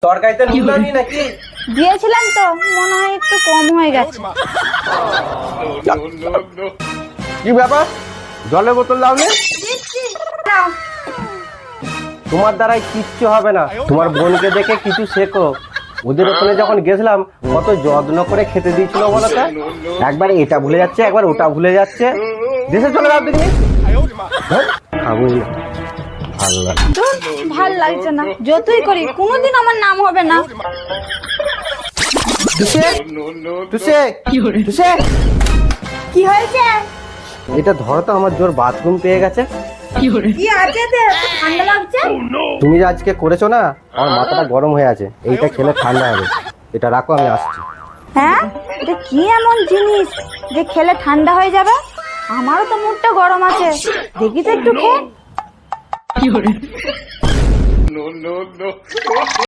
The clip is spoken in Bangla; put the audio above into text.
তরকারিতে নুন দাওনি নাকি? দিয়েছিলাম তো, মনে হয় একটু কম হয়ে গেছে। কি ব্যাপার, জলের বোতল দাওনি? নাও। তোমার দ্বারাই কিচ্ছু হবে না। তোমার বোনকে দেখে কিছু শেখো। ওদের ওখানে যখন গেছিলাম কত যত্ন করে খেতে দিয়েছিল বলো তো। একবার এটা ভুলে যাচ্ছে, একবার ওটা ভুলে যাচ্ছে। দেশে চলে যাও তুমি। খাবো না, ভালো লাগে। ধুর, ভাল লাগছে না। যতই করি কোনোদিন আমার নাম হবে না। কি হয়েছে? এটা ধরো তো, আমার জোর বাথরুম পেয়ে গেছে। কি আছে তে? ঠান্ডা লাগছে। তুমি যে আজকে করেছো না, আমার মাথাটা গরম হয়ে আছে। এইটা খেলে ঠান্ডা হবে। এটা রাখো, আমি আসছি। হ্যাঁ, এটা কি এমন জিনিস যে খেলে ঠান্ডা হয়ে যাবে? আমারও তো মুখটা গরম আছে, দেখি তো একটু খেয়ে।